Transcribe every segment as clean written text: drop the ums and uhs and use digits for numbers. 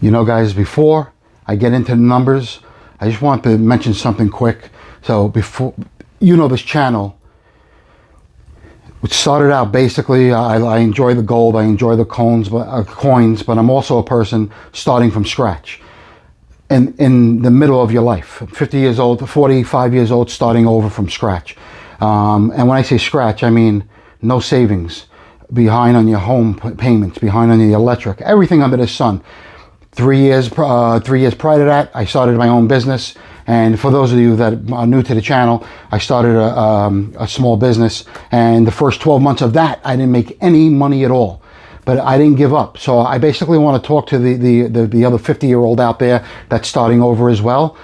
You know, guys, before I get into the numbers, I just want to mention something quick. So before, you know, this channel, which started out basically, I enjoy the gold, I enjoy the coins, but I'm also a person starting from scratch. In the middle of your life, 50 years old, 45 years old, starting over from scratch. And when I say scratch, I mean no savings, behind on your home payments, behind on your electric, everything under the sun. 3 years prior to that, I started my own business. And for those of you that are new to the channel, I started a small business. And the first 12 months of that, I didn't make any money at all. But I didn't give up. So I basically want to talk to the other 50-year-old out there that's starting over as well.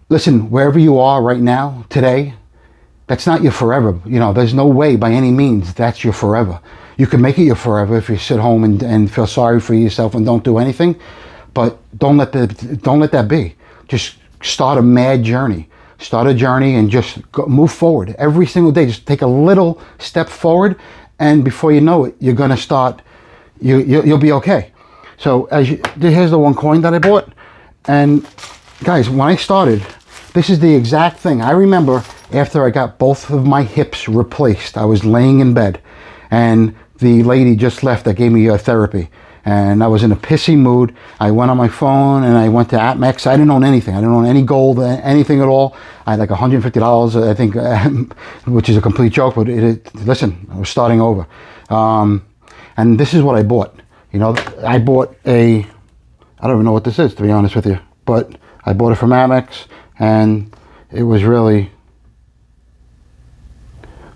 Listen, wherever you are right now, today, that's not your forever. You know, there's no way by any means that's your forever. You can make it your forever if you sit home and feel sorry for yourself and don't do anything. But don't let that be. Just start a mad journey. Start a journey and just move forward. Every single day, just take a little step forward. And before you know it, you're going to start, you'll be okay. So here's the one coin that I bought. And guys, when I started, this is the exact thing. I remember after I got both of my hips replaced, I was laying in bed and the lady just left that gave me therapy. And I was in a pissy mood. I went on my phone and I went to Atmex. I didn't own anything. I didn't own any gold, anything at all. I had like $150, I think, which is a complete joke, but listen, I was starting over. And this is what I bought. You know, I bought I don't even know what this is, to be honest with you, but I bought it from Amex and it was really,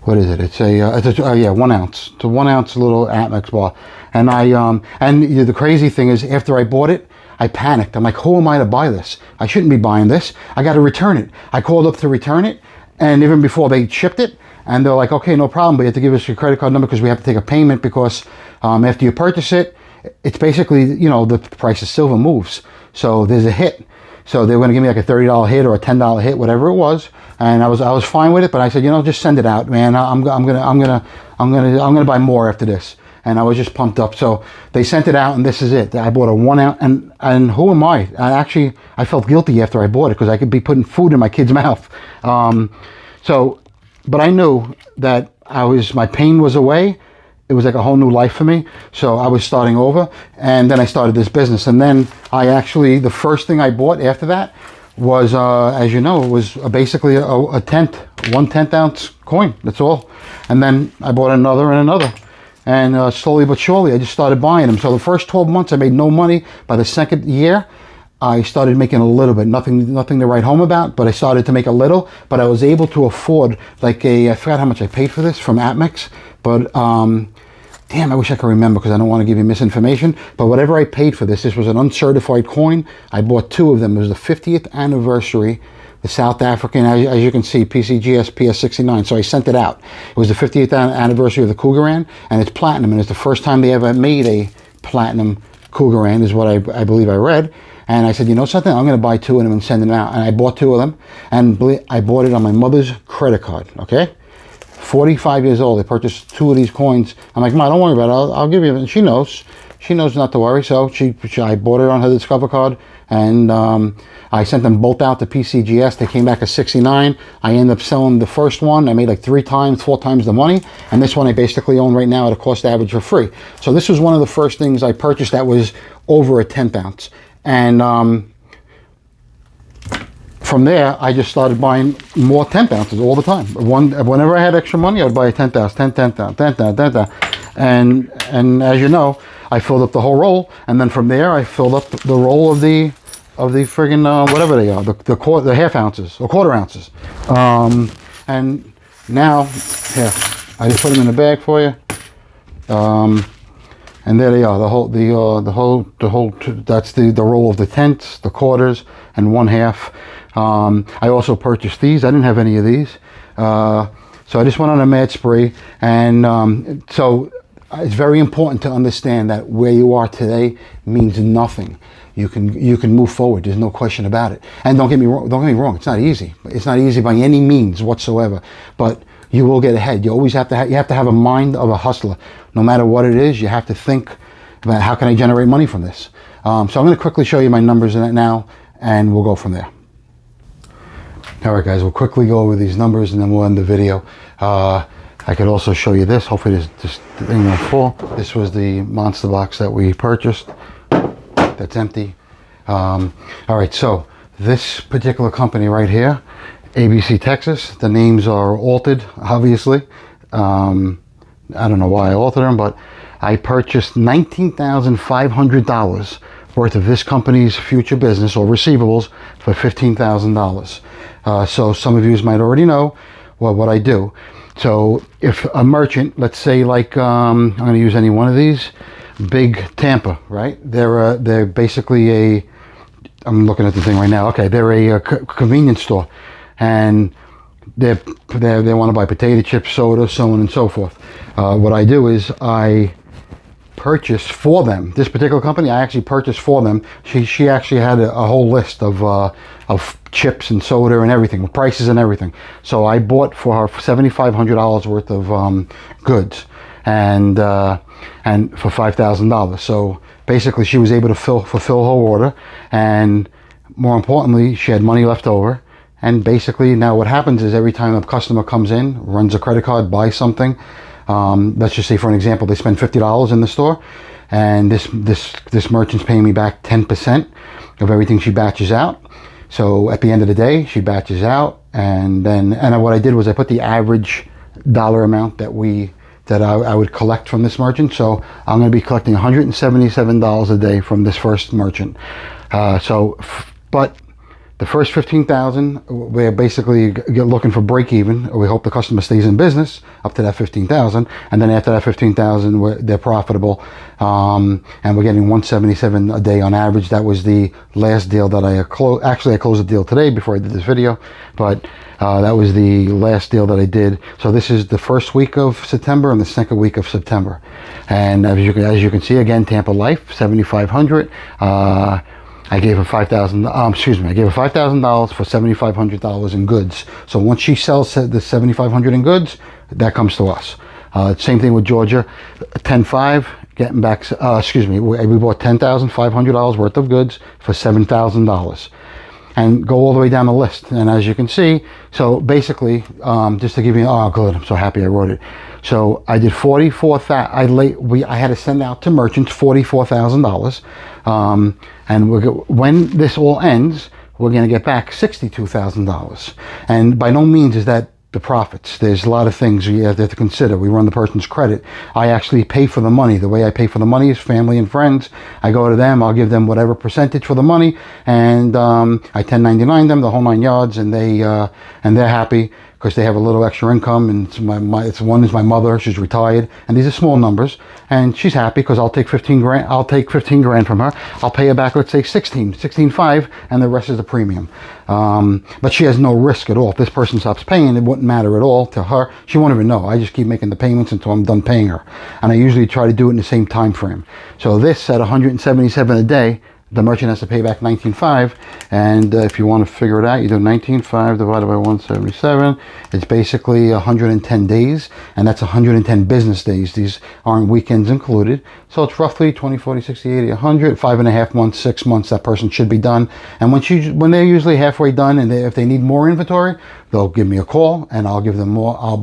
what is it? It's yeah, 1 ounce. It's a 1 ounce little Amex bar. And the crazy thing is, after I bought it, I panicked. I'm like, who am I to buy this? I shouldn't be buying this. I got to return it. I called up to return it, and even before they shipped it, and they're like, okay, no problem, but you have to give us your credit card number because we have to take a payment because after you purchase it, it's basically, you know, the price of silver moves. So there's a hit. So they were going to give me like a $30 hit or a $10 hit, whatever it was, and I was fine with it. But I said, you know, just send it out, man. I'm gonna buy more after this. And I was just pumped up. So they sent it out, and this is it. I bought a 1 ounce, and who am I? I felt guilty after I bought it because I could be putting food in my kid's mouth. But I knew that my pain was away. It was like a whole new life for me. So I was starting over, and then I started this business. And then the first thing I bought after that was, as you know, it was basically a 1/10 ounce coin. That's all. And then I bought another and another. And slowly but surely, I just started buying them. So the first 12 months, I made no money. By the second year, I started making a little bit. Nothing to write home about, but I started to make a little. But I was able to afford like I forgot how much I paid for this from Atmex. But damn, I wish I could remember because I don't want to give you misinformation. But whatever I paid for this was an uncertified coin. I bought 2 of them. It was the 50th anniversary. The South African, as you can see, PCGS PS69. So I sent it out. It was the 50th anniversary of the Cougaran, and it's platinum, and it's the first time they ever made a platinum Cougaran, is what I believe I read. And I said, you know something? I'm going to buy 2 of them and send them out. And I bought 2 of them, and I bought it on my mother's credit card. Okay, 45 years old. I purchased 2 of these coins. I'm like, Ma, don't worry about it. I'll give you. And she knows not to worry. So I bought it on her Discover card. And I sent them both out to PCGS. They came back at 69. I ended up selling the first one. I made like 4 times the money. And this one I basically own right now at a cost average for free. So this was one of the first things I purchased that was over a 10th ounce. And from there, I just started buying more 10th ounces all the time. Whenever I had extra money, I would buy a 10th ounce, 10th ounce. And as you know, I filled up the whole roll. And then from there, I filled up the roll of the friggin' whatever they are, the half ounces or quarter ounces. And now, here, I just put them in a bag for you. And there they are, the whole, that's the roll of the tenths, the quarters, and 1/2. I also purchased these. I didn't have any of these. So I just went on a mad spree. And so it's very important to understand that where you are today means nothing. You can move forward. There's no question about it. And don't get me wrong. It's not easy. It's not easy by any means whatsoever. But you will get ahead. You always have to have a mind of a hustler. No matter what it is, you have to think about how can I generate money from this. So I'm going to quickly show you my numbers in it now, and we'll go from there. All right, guys, we'll quickly go over these numbers and then we'll end the video. I could also show you this. Hopefully this thing won't fall. This was the monster box that we purchased. That's empty. All right, so this particular company right here, ABC Texas, the names are altered, obviously. I don't know why I altered them, but I purchased $19,500 worth of this company's future business or receivables for $15,000. So some of you might already know what I do. So if a merchant, let's say like, I'm going to use any one of these, Big Tampa, right? They're basically I'm looking at the thing right now. Okay, they're a convenience store, and they want to buy potato chips, soda, so on and so forth. What I do is I purchase for them. This particular company, I actually purchased for them. She actually had a whole list of chips and soda and everything, with prices and everything. So I bought for her $7,500 worth of goods, and for $5,000. So basically, she was able to fulfill her order, and more importantly, she had money left over. And basically, now what happens is every time a customer comes in, runs a credit card, buys something, let's just say for an example, they spend $50 in the store, and this merchant's paying me back 10% of everything she batches out. So at the end of the day, she batches out, and what I did was I put the average dollar amount that I would collect from this merchant. So I'm going to be collecting $177 a day from this first merchant. But the first $15,000, we're basically looking for break even. We hope the customer stays in business up to that $15,000, and then after that $15,000, they're profitable, and we're getting $177 a day on average. That was the last deal that I closed. Actually, I closed the deal today before I did this video, but that was the last deal that I did. So this is the first week of September and the second week of September, and as you can see, again, Tampa Life, $7,500. I gave her $5,000. I gave her $5,000 for $7,500 in goods. So once she sells the $7,500 in goods, that comes to us. Same thing with Georgia, 10.5, getting back. We bought $10,500 worth of goods for $7,000, and go all the way down the list. And as you can see, so basically, just to give you, oh good, I'm so happy I wrote it. So I did $44,000. I had to send out to merchants $44,000. And when this all ends, we're going to get back $62,000. And by no means is that the profits. There's a lot of things you have to consider. We run the person's credit. I actually pay for the money. The way I pay for the money is family and friends. I go to them. I'll give them whatever percentage for the money, and I 1099 them, the whole 9 yards, and they're happy because they have a little extra income. And one is my mother. She's retired, and these are small numbers, and she's happy because I'll take 15 grand. I'll take 15 grand from her. I'll pay her back, let's say 16.5, and the rest is the premium. But she has no risk at all. If this person stops paying, it wouldn't matter at all to her. She won't even know. I just keep making the payments until I'm done paying her, and I usually try to do it in the same time frame. So this at $177 a day, the merchant has to pay back $19.5, and if you want to figure it out, you do $19.5 divided by 177. It's basically 110 days, and that's 110 business days. These aren't weekends included, so it's roughly 20, 40, 60, 80, 100, 5.5 months, 6 months. That person should be done, and when they're usually halfway done, and if they need more inventory, they'll give me a call, and I'll give them more. I'll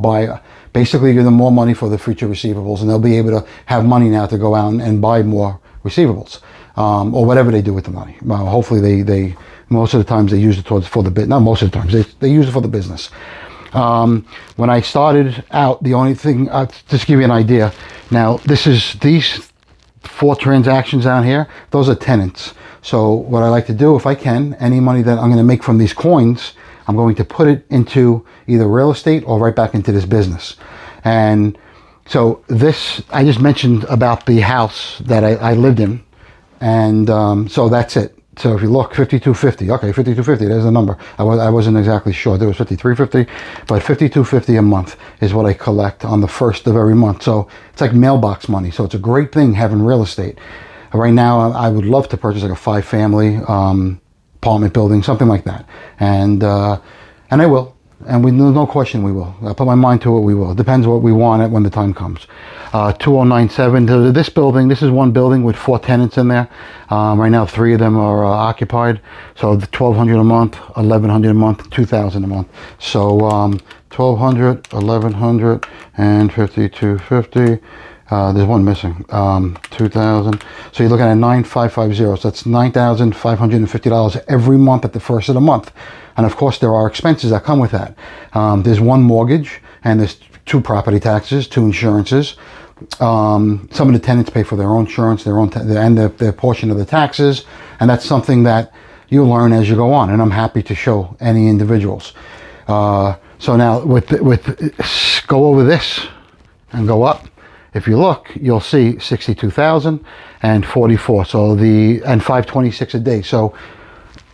basically give them more money for the future receivables, and they'll be able to have money now to go out and buy more receivables. Or whatever they do with the money. Hopefully they most of the times they use it for the bit. Not most of the times, they use it for the business. When I started out, the only thing, just to give you an idea, now these 4 transactions down here, those are tenants. So what I like to do, if I can, any money that I'm going to make from these coins, I'm going to put it into either real estate or right back into this business. And so this, I just mentioned about the house that I lived in. And so that's it. So if you look, 5250. Okay, 5250. There's the number. I wasn't exactly sure. There was 5350, but 5250 a month is what I collect on the first of every month. So it's like mailbox money. So it's a great thing having real estate. Right now, I would love to purchase like a 5-family apartment building, something like that, and I will. And no question we will. I put my mind to it, we will. It depends what we want when the time comes. 2097, this building, this is one building with 4 tenants in there. Right now 3 of them are occupied. So the $1,200 a month, $1,100 a month, $2,000 a month. So $1,200, $1,100, and $5,250. There's one missing. 2,000. So you're looking at 9,550. So that's $9,550 every month at the first of the month. And of course, there are expenses that come with that. There's one mortgage, and there's 2 property taxes, 2 insurances. Some of the tenants pay for their own insurance, and their portion of the taxes, and that's something that you learn as you go on. And I'm happy to show any individuals. So now, go over this and go up. If you look, you'll see 62,000 and 44. So and 526 a day. So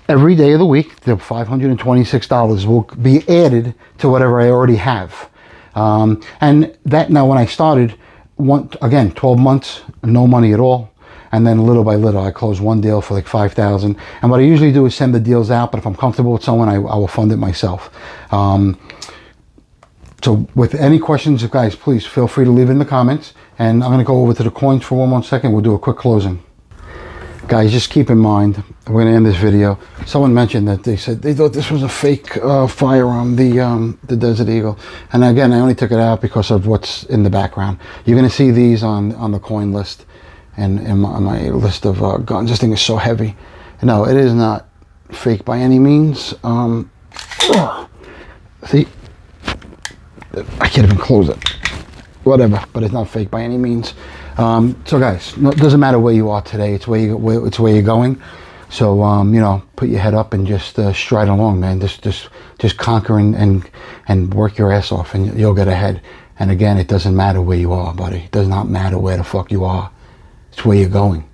every day of the week, the $526 will be added to whatever I already have. And that, now when I started, 12 months, no money at all. And then little by little, I closed one deal for like 5,000. And what I usually do is send the deals out, but if I'm comfortable with someone, I will fund it myself. So with any questions, guys, please feel free to leave it in the comments. And I'm going to go over to the coins for one more second. We'll do a quick closing. Guys, just keep in mind, we're going to end this video. Someone mentioned that they said they thought this was a fake firearm, the Desert Eagle. And again, I only took it out because of what's in the background. You're going to see these on the coin list and in my list of guns. This thing is so heavy. No, it is not fake by any means. See? I can't even close it. Whatever, but it's not fake by any means. So guys, it doesn't matter where you are today. It's where you're going. So you know, put your head up and just stride along, man. Just conquer and work your ass off, and you'll get ahead. And again, it doesn't matter where you are, buddy. It does not matter where the fuck you are. It's where you're going.